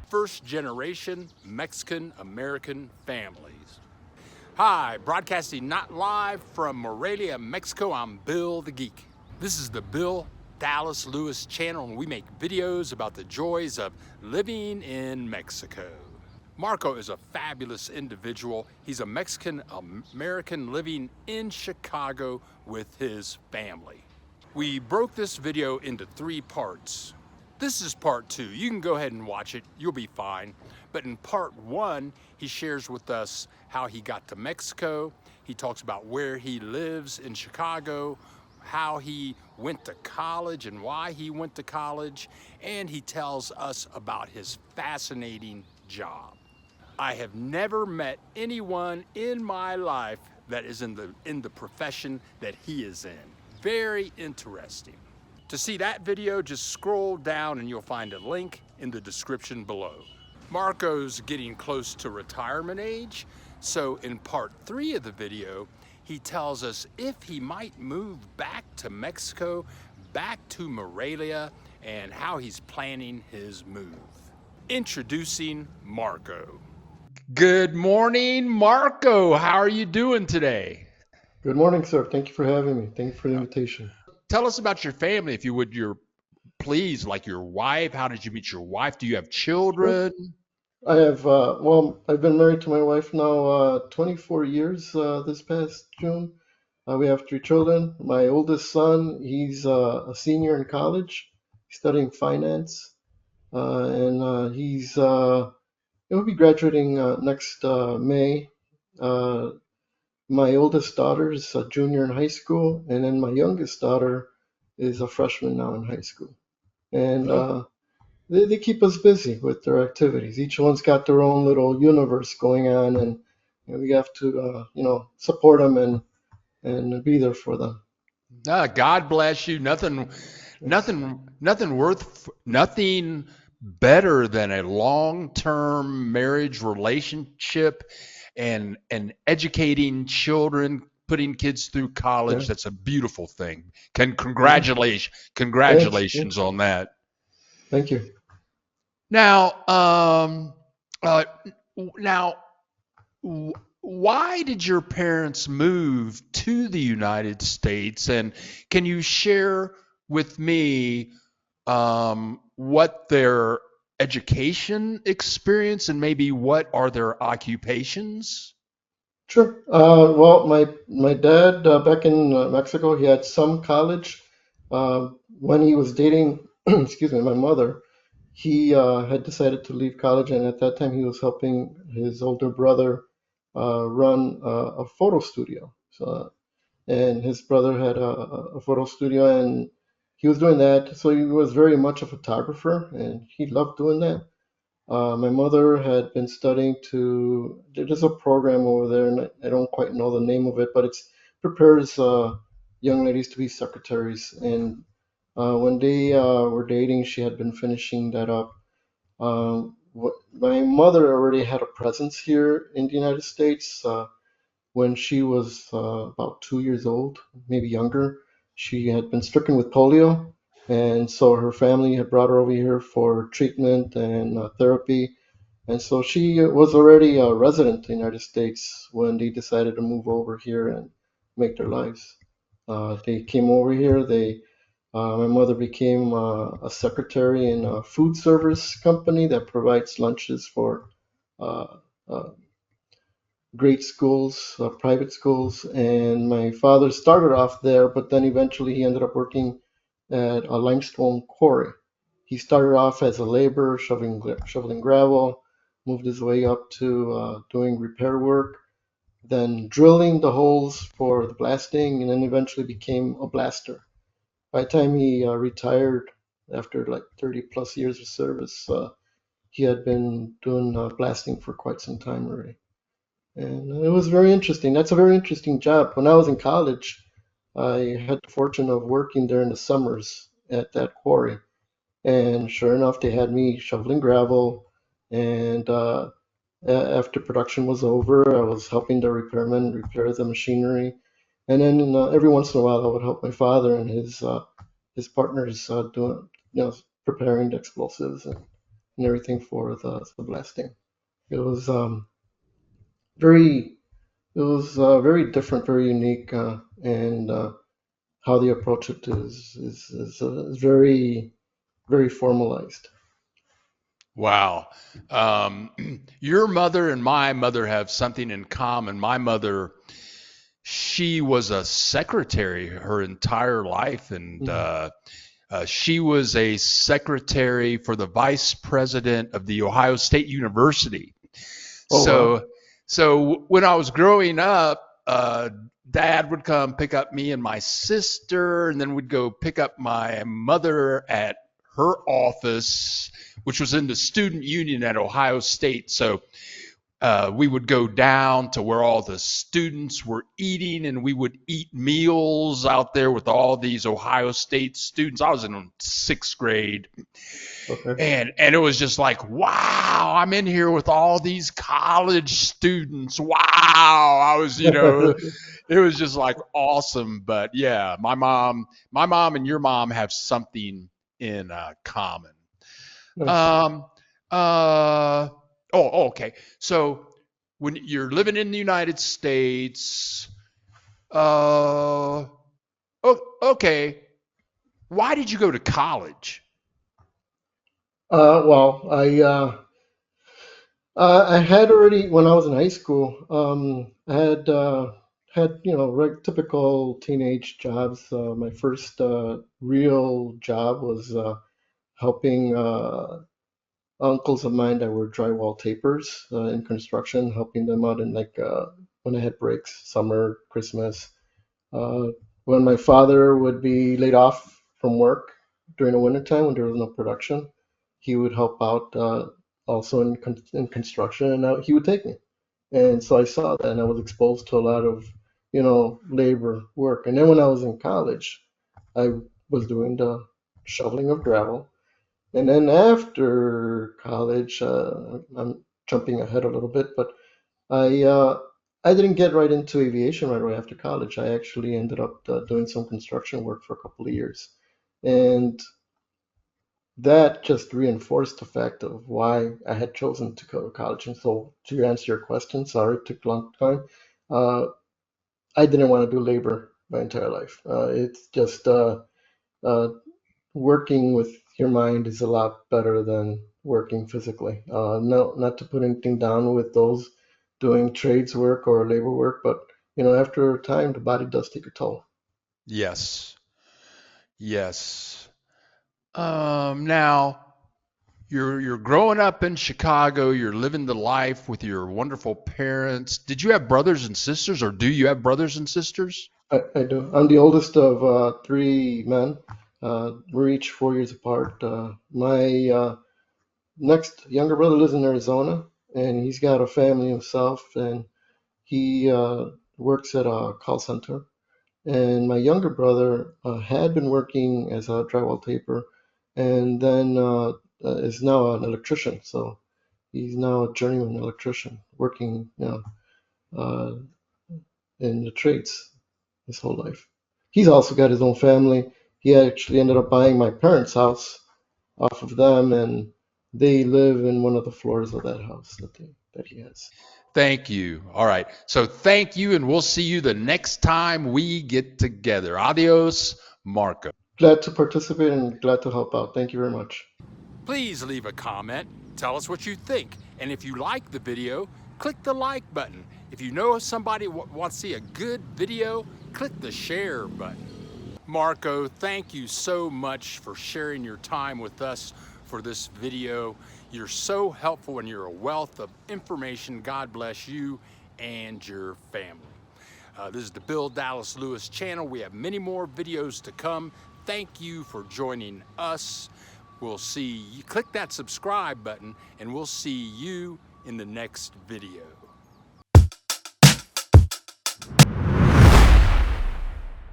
first generation Mexican American families. Hi, broadcasting not live from Morelia, Mexico. I'm Bill the Geek. This is the Bill Dallas Lewis channel, and we make videos about the joys of living in Mexico. Marco is a fabulous individual. He's a Mexican American living in Chicago with his family. We broke this video into 3 parts. This is part 2. You can go ahead and watch it. You'll be fine. But in part 1, he shares with us how he got to Mexico. He talks about where he lives in Chicago, how he went to college and why he went to college, and he tells us about his fascinating job. I have never met anyone in my life that is in the profession that he is in. Very interesting. To see that video, just scroll down and you'll find a link in the description below. Marco's getting close to retirement age, so in part 3 of the video, he tells us if he might move back to Mexico, back to Morelia, and how he's planning his move. Introducing Marco. Good morning, Marco. How are you doing today? Good morning, sir. Thank you for having me. Thank you for the invitation. Tell us about your family, if you would, please, like your wife. How did you meet your wife? Do you have children? I have, I've been married to my wife now 24 years this past June. We have 3 children. My oldest son, he's a senior in college, studying finance, and he'll be graduating next May. My oldest daughter is a junior in high school, and then my youngest daughter is a freshman now in high school. And they keep us busy with their activities. Each one's got their own little universe going on, and we have to, support them and be there for them. God bless you. Nothing better than a long-term marriage relationship and educating children, putting kids through college. Yeah. That's a beautiful thing. Congratulations on that. Thank you. Now, why did your parents move to the United States? And can you share with me what their education experience and maybe what are their occupations? Sure. Well, my dad back in Mexico, he had some college. When he was dating, excuse me, my mother, he had decided to leave college, and at that time he was helping his older brother run a photo studio. So, and his brother had a photo studio, and he was doing that. So he was very much a photographer, and he loved doing that. My mother had been studying there's a program over there, and I don't quite know the name of it, but it prepares young ladies to be secretaries. And when they were dating, she had been finishing that up. My mother already had a presence here in the United States. When she was about 2 years old, maybe younger, she had been stricken with polio. And so her family had brought her over here for treatment and therapy. And so she was already a resident in the United States when they decided to move over here and make their lives. They came over here. My mother became a secretary in a food service company that provides lunches for uh, uh, great schools, private schools. And my father started off there, but then eventually he ended up working at a limestone quarry. He started off as a laborer, shoveling gravel, moved his way up to doing repair work, then drilling the holes for the blasting, and then eventually became a blaster. By the time he retired, after like 30 plus years of service, he had been doing blasting for quite some time already. And it was very interesting. That's a very interesting job. When I was in college, I had the fortune of working there in the summers at that quarry. And sure enough, they had me shoveling gravel. And after production was over, I was helping the repairmen repair the machinery. And then every once in a while, I would help my father and his partners doing, preparing the explosives and and everything for the blasting. It was very very different, very unique, and how they approach it is very very formalized. Wow. Um, your mother and my mother have something in common. My mother, she was a secretary her entire life, and Mm. she was a secretary for the vice president of the Ohio State University. Oh wow. So when I was growing up, Dad would come pick up me and my sister, and then we'd go pick up my mother at her office, which was in the student union at Ohio State. So we would go down to where all the students were eating, and we would eat meals out there with all these Ohio State students. I was in sixth grade, Okay. and it was just like, wow, I'm in here with all these college students. Wow, I was, it was just like awesome. But yeah, my mom and your mom have something in common. Nice. Um, uh, okay. So when you're living in the United States, okay. Why did you go to college? Well, I had already, when I was in high school, I had typical teenage jobs. My first real job was helping uncles of mine that were drywall tapers in construction, helping them out in like when I had breaks, summer, Christmas. Uh, when my father would be laid off from work during the wintertime when there was no production, he would help out also in construction, and he would take me. And so I saw that, and I was exposed to a lot of, labor work. And then when I was in college, I was doing the shoveling of gravel. And then after college, I'm jumping ahead a little bit, but I uh, I didn't get right into aviation right away after college. I actually ended up doing some construction work for a couple of years, and that just reinforced the fact of why I had chosen to go to college. And so, to answer your question, sorry it took a long time. Uh, I didn't want to do labor my entire life. It's just uh, working with your mind is a lot better than working physically. No, not to put anything down with those doing trades work or labor work, but after a time, the body does take a toll. Yes. Yes. Now you're growing up in Chicago, you're living the life with your wonderful parents. Did you have brothers and sisters, or do you have brothers and sisters? I do. I'm the oldest of three men. We're each 4 years apart. My next younger brother lives in Arizona, and he's got a family himself, and he works at a call center. And my younger brother had been working as a drywall taper, and then is now an electrician. So he's now a journeyman electrician, working uh, in the trades his whole life. He's also got his own family. He actually ended up buying my parents' house off of them, and they live in one of the floors of that house that he has. Thank you. All right. So thank you, and we'll see you the next time we get together. Adios, Marco. Glad to participate and glad to help out. Thank you very much. Please leave a comment. Tell us what you think. And if you like the video, click the like button. If you know somebody wants to see a good video, click the share button. Marco, thank you so much for sharing your time with us for this video. You're so helpful and you're a wealth of information. God bless you and your family. This is the Bill Dallas Lewis channel. We have many more videos to come. Thank you for joining us. We'll see you. Click that subscribe button and we'll see you in the next video.